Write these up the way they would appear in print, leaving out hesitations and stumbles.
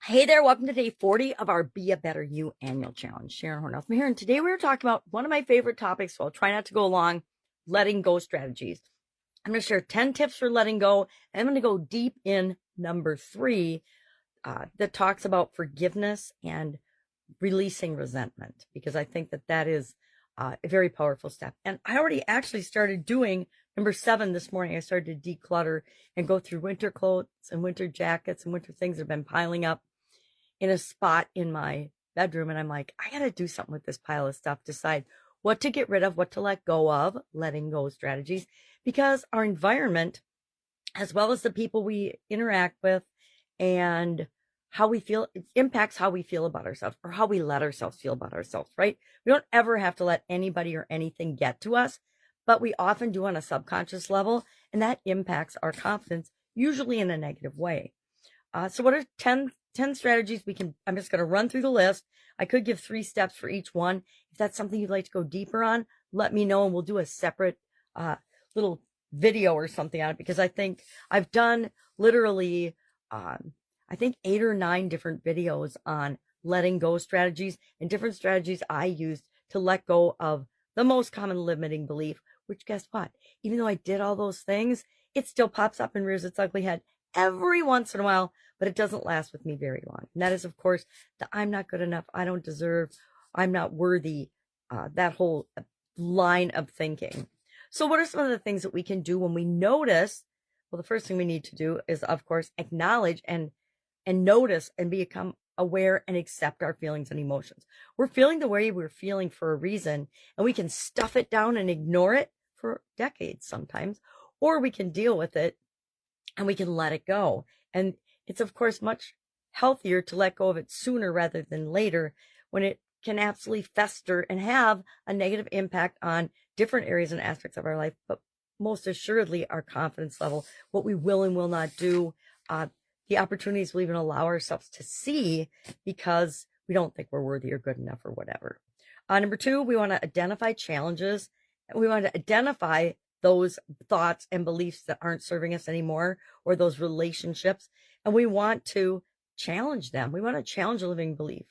Hey there, welcome to day 40 of our Be a Better You annual challenge. Sharon Horne-Ellstrom here, and today we're talking about one of my favorite topics, so I'll try not to go long, letting go strategies. I'm going to share 10 tips for letting go, and I'm going to go deep in number 3 that talks about forgiveness and releasing resentment, because I think that is a very powerful step. And I already actually started doing number 7 this morning. I started to declutter and go through winter clothes and winter jackets and winter things that have been piling up in a spot in my bedroom. And I'm like, I got to do something with this pile of stuff, decide what to get rid of, what to let go of, letting go strategies, because our environment, as well as the people we interact with and how we feel, it impacts how we feel about ourselves or how we let ourselves feel about ourselves, right? We don't ever have to let anybody or anything get to us, but we often do on a subconscious level, and that impacts our confidence, usually in a negative way. So what are 10 strategies we can, I'm just going to run through the list. I could give 3 steps for each one. If that's something you'd like to go deeper on, let me know and we'll do a separate little video or something on it, because I think I've done literally, I think 8 or 9 different videos on letting go strategies and different strategies I used to let go of the most common limiting belief, which guess what? Even though I did all those things, it still pops up and rears its ugly head every once in a while, but it doesn't last with me very long. And that is, of course, the I'm not good enough, I don't deserve, I'm not worthy, that whole line of thinking. So what are some of the things that we can do when we notice? Well, the first thing we need to do is, of course, acknowledge and notice and become aware and accept our feelings and emotions. We're feeling the way we're feeling for a reason, and we can stuff it down and ignore it for decades sometimes, or we can deal with it and we can let it go. And it's, of course, much healthier to let go of it sooner rather than later, when it can absolutely fester and have a negative impact on different areas and aspects of our life, but most assuredly our confidence level, what we will and will not do, the opportunities we'll even allow ourselves to see because we don't think we're worthy or good enough or whatever. Number 2, we want to identify challenges. We want to identify those thoughts and beliefs that aren't serving us anymore, or those relationships, and we want to challenge them. We want to challenge a living belief.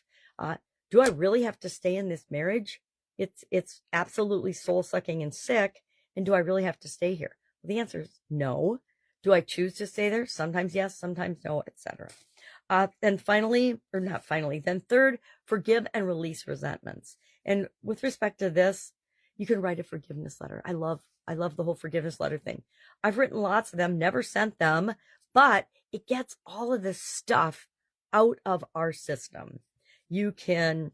Do I really have to stay in this marriage? It's absolutely soul-sucking and sick, and do I really have to stay here? Well, the answer is no. Do I choose to stay there? Sometimes yes, sometimes no, etc. Then finally, or not finally, then third, forgive and release resentments. And with respect to this, you can write a forgiveness letter. I love the whole forgiveness letter thing. I've written lots of them, never sent them, but it gets all of this stuff out of our system. You can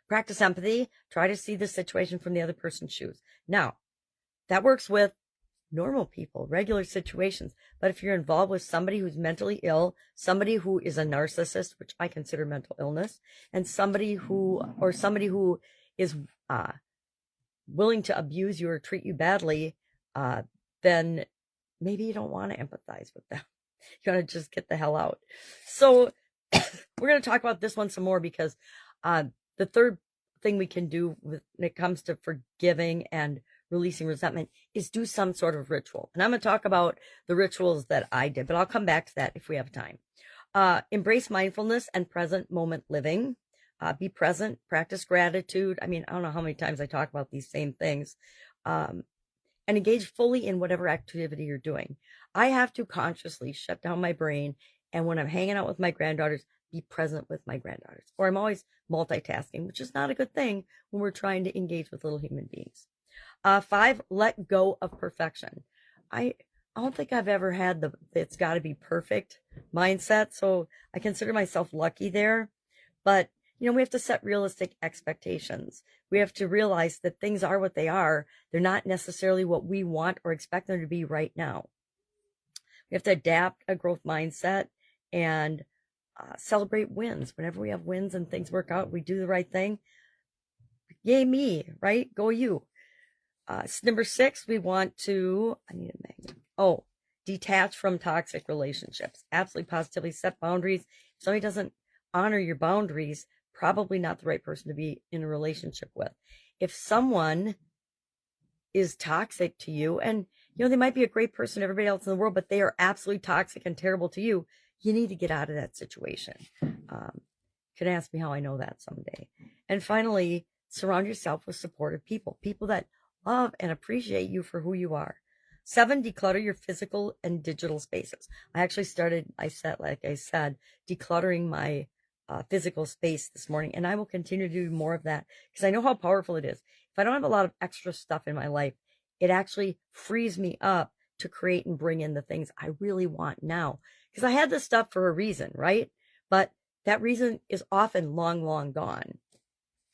practice empathy, try to see the situation from the other person's shoes. Now, that works with normal people, regular situations. But if you're involved with somebody who's mentally ill, somebody who is a narcissist, which I consider mental illness, and somebody who is willing to abuse you or treat you badly, then maybe you don't want to empathize with them. You want to just get the hell out. So we're going to talk about this one some more, because the third thing we can do when it comes to forgiving and releasing resentment is do some sort of ritual. And I'm going to talk about the rituals that I did, but I'll come back to that if we have time. Embrace mindfulness and present moment living. Be present, practice gratitude. I mean, I don't know how many times I talk about these same things. And engage fully in whatever activity you're doing. I have to consciously shut down my brain, and when I'm hanging out with my granddaughters, be present with my granddaughters. Or I'm always multitasking, which is not a good thing when we're trying to engage with little human beings. 5, let go of perfection. I don't think I've ever had the it's got to be perfect mindset, so I consider myself lucky there. But we have to set realistic expectations. We have to realize that things are what they are. They're not necessarily what we want or expect them to be right now. We have to adapt a growth mindset and celebrate wins. Whenever we have wins and things work out, we do the right thing. Yay me, right? Go you. Number 6, we want to, I need a magnet. Detach from toxic relationships. Absolutely positively set boundaries. If somebody doesn't honor your boundaries, probably not the right person to be in a relationship with. If someone is toxic to you, and they might be a great person to everybody else in the world, but they are absolutely toxic and terrible to you, you need to get out of that situation. Can ask me how I know that someday. And finally, surround yourself with supportive people, people that love and appreciate you for who you are. 7, declutter your physical and digital spaces. I actually started, like I said, decluttering my physical space this morning, and I will continue to do more of that because I know how powerful it is. If I don't have a lot of extra stuff in my life, it actually frees me up to create and bring in the things I really want now. Because I had this stuff for a reason, right? But that reason is often long, long gone.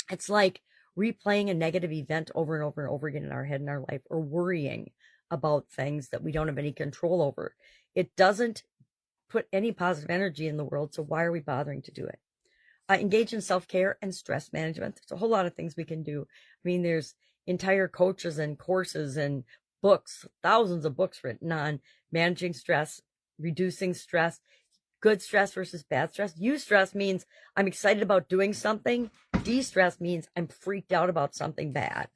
It's like replaying a negative event over and over and over again in our head in our life, or worrying about things that we don't have any control over. It doesn't put any positive energy in the world, so why are we bothering to do it? Engage in self-care and stress management. There's a whole lot of things we can do. I mean, there's entire coaches and courses and books, thousands of books written on managing stress, reducing stress, good stress versus bad stress. Eustress means I'm excited about doing something. De-stress means I'm freaked out about something bad.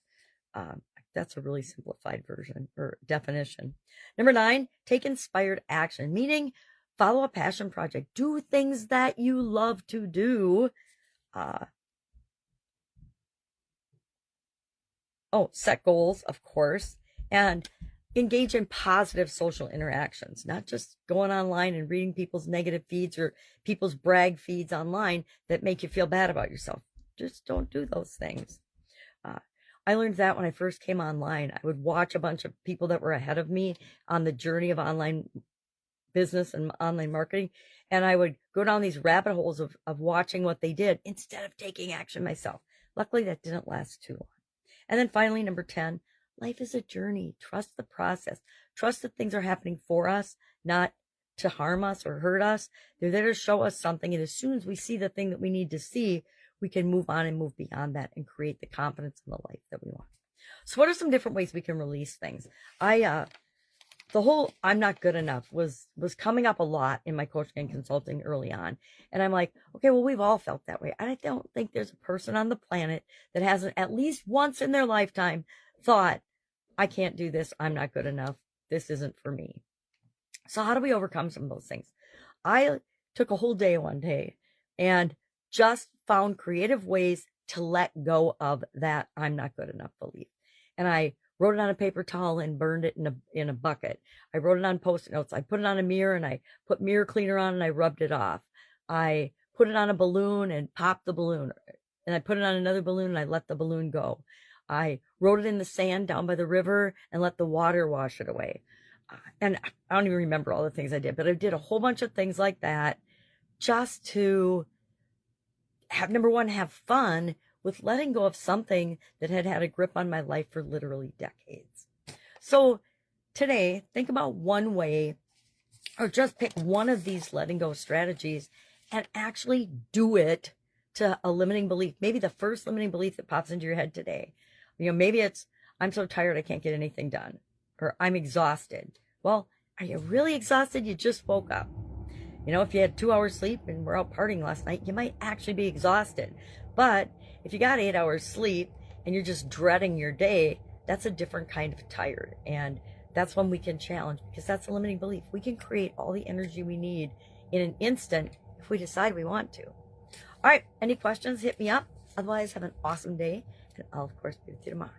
That's a really simplified version or definition. Number 9, take inspired action, meaning follow a passion project. Do things that you love to do. Set goals, of course, and engage in positive social interactions, not just going online and reading people's negative feeds or people's brag feeds online that make you feel bad about yourself. Just don't do those things. I learned that when I first came online. I would watch a bunch of people that were ahead of me on the journey of online business and online marketing, and I would go down these rabbit holes of watching what they did instead of taking action myself. Luckily, that didn't last too long. And then finally, number 10, life is a journey. Trust the process. Trust that things are happening for us, not to harm us or hurt us. They're there to show us something, and as soon as we see the thing that we need to see, we can move on and move beyond that and create the confidence in the life that we want. So what are some different ways we can release things? The whole I'm not good enough was coming up a lot in my coaching and consulting early on. And I'm like, okay, well, we've all felt that way. I don't think there's a person on the planet that hasn't at least once in their lifetime thought, I can't do this. I'm not good enough. This isn't for me. So how do we overcome some of those things? I took a whole day one day and just found creative ways to let go of that I'm not good enough belief. And I wrote it on a paper towel and burned it in a bucket. I wrote it on Post-it notes. I put it on a mirror and I put mirror cleaner on and I rubbed it off. I put it on a balloon and popped the balloon. And I put it on another balloon and I let the balloon go. I wrote it in the sand down by the river and let the water wash it away. And I don't even remember all the things I did, but I did a whole bunch of things like that just to have, number one, have fun with letting go of something that had had a grip on my life for literally decades. So today, think about one way, or just pick one of these letting go strategies and actually do it to a limiting belief. Maybe the first limiting belief that pops into your head today. Maybe it's, I'm so tired I can't get anything done, or I'm exhausted. Well, are you really exhausted? You just woke up. If you had 2 hours sleep and were out partying last night, you might actually be exhausted. But if you got 8 hours sleep and you're just dreading your day, that's a different kind of tired. And that's one we can challenge, because that's a limiting belief. We can create all the energy we need in an instant if we decide we want to. All right, any questions, hit me up. Otherwise, have an awesome day, and I'll, of course, be with you tomorrow.